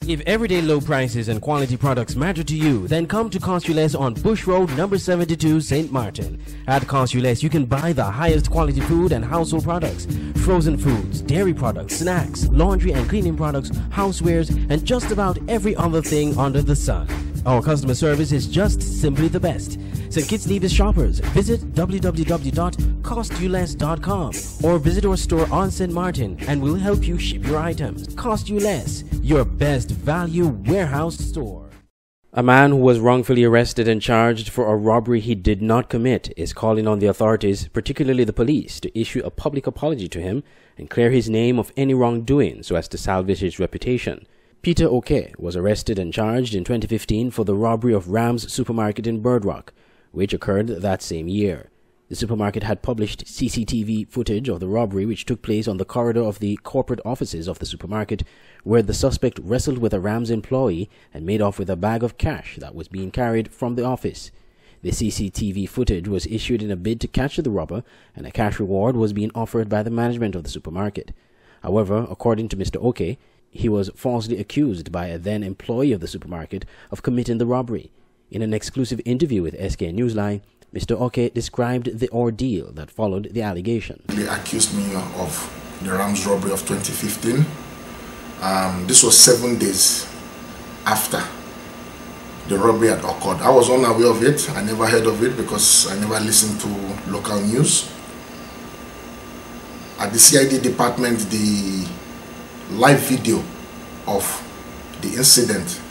If everyday low prices and quality products matter to you, then come to Cost You Less on Bush Road, number 72, St. Martin. At Cost You Less, you can buy the highest quality food and household products, frozen foods, dairy products, snacks, laundry and cleaning products, housewares, and just about every other thing under the sun. Our customer service is just simply the best. St. Kitts Nevis shoppers, visit www.costyouless.com or visit our store on St. Martin and we'll help you ship your items. Cost You Less, your best value warehouse store. A man who was wrongfully arrested and charged for a robbery he did not commit is calling on the authorities, particularly the police, to issue a public apology to him and clear his name of any wrongdoing so as to salvage his reputation. Peter Oke was arrested and charged in 2015 for the robbery of Ram's supermarket in Bird Rock, which occurred that same year. The supermarket had published CCTV footage of the robbery, which took place on the corridor of the corporate offices of the supermarket, where the suspect wrestled with a Rams employee and made off with a bag of cash that was being carried from the office. The CCTV footage was issued in a bid to catch the robber, and a cash reward was being offered by the management of the supermarket. However, according to Mr. Oke, he was falsely accused by a then employee of the supermarket of committing the robbery. In an exclusive interview with SK Newsline, Mr. Oke described the ordeal that followed the allegation. They accused me of the Rams robbery of 2015. This was 7 days after the robbery had occurred. I was unaware of it. I never heard of it because I never listened to local news. At the CID department, the live video of the incident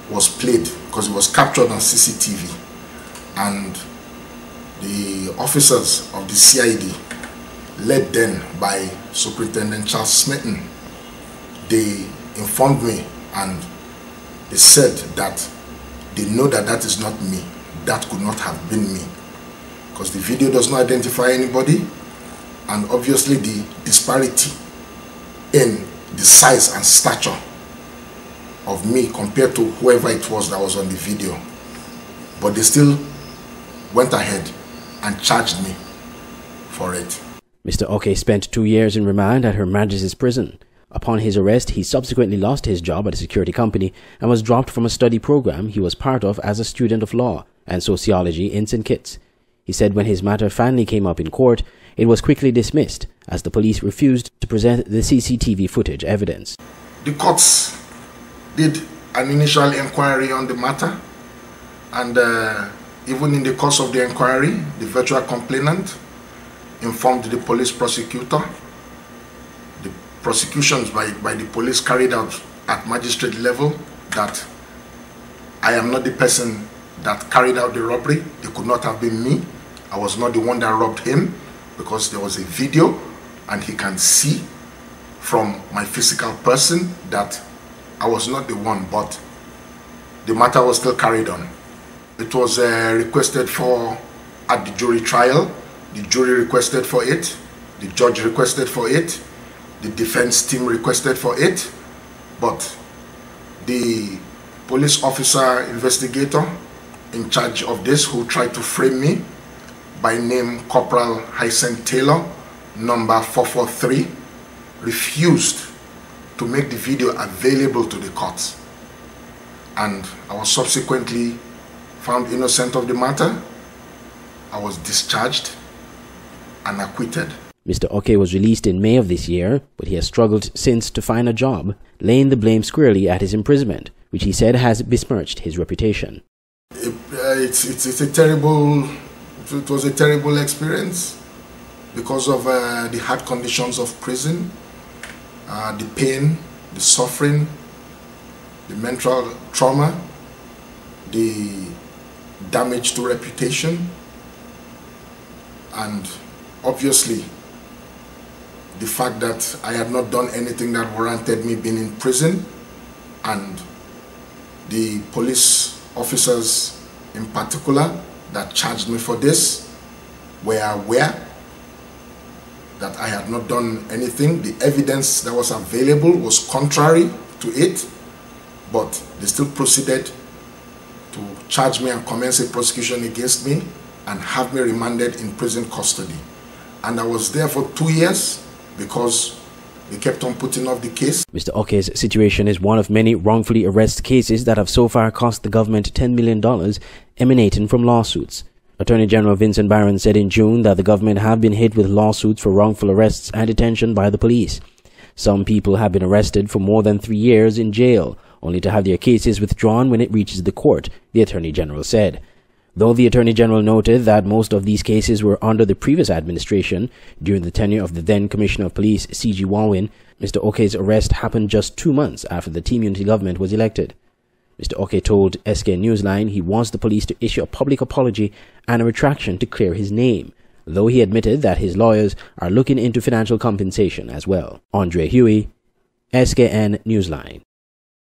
was played because it was captured on CCTV, and the officers of the CID, led then by Superintendent Charles Smitten, they informed me and they said that they know that that is not me. That could not have been me because the video does not identify anybody, and obviously the disparity in the size and stature of me compared to whoever it was that was on the video. But they still went ahead and charged me for it. Mr. Oke spent 2 years in remand at Her Majesty's Prison. Upon his arrest, he subsequently lost his job at a security company and was dropped from a study program he was part of as a student of law and sociology in St. Kitts. He said when his matter finally came up in court, it was quickly dismissed as the police refused to present the CCTV footage evidence. The courts did an initial inquiry on the matter, and even in the course of the inquiry, the virtual complainant informed the police prosecutor. The prosecutions by the police carried out at magistrate level that I am not the person that carried out the robbery. It could not have been me. I was not the one that robbed him because there was a video and he can see from my physical person that I was not the one, but the matter was still carried on. It was requested for at the jury trial. The jury requested for it, the judge requested for it, the defense team requested for it, but the police officer investigator in charge of this, who tried to frame me, by name Corporal Hyacinth Taylor, number 443, refused to make the video available to the courts, and I was subsequently found innocent of the matter. I was discharged and acquitted. Mr. Oke was released in May of this year, but he has struggled since to find a job, laying the blame squarely at his imprisonment, which he said has besmirched his reputation. It was a terrible experience because of the hard conditions of prison, the pain, the suffering, the mental trauma, the damage to reputation, and obviously the fact that I had not done anything that warranted me being in prison, and the police officers in particular that charged me for this were aware that I had not done anything. The evidence that was available was contrary to it, but they still proceeded to charge me and commence a prosecution against me and have me remanded in prison custody. And I was there for 2 years because They kept on putting off the case. Mr. Oke's situation is one of many wrongfully arrested cases that have so far cost the government $10 million emanating from lawsuits. Attorney General Vincent Barron said in June that the government have been hit with lawsuits for wrongful arrests and detention by the police. Some people have been arrested for more than 3 years in jail, only to have their cases withdrawn when it reaches the court, the Attorney General said. Though the Attorney General noted that most of these cases were under the previous administration, during the tenure of the then Commissioner of Police, C.G. Walwyn, Mr. Oke's arrest happened just 2 months after the Team Unity government was elected. Mr. Oke told SK Newsline he wants the police to issue a public apology and a retraction to clear his name, though he admitted that his lawyers are looking into financial compensation as well. Andre Huey, SKN Newsline.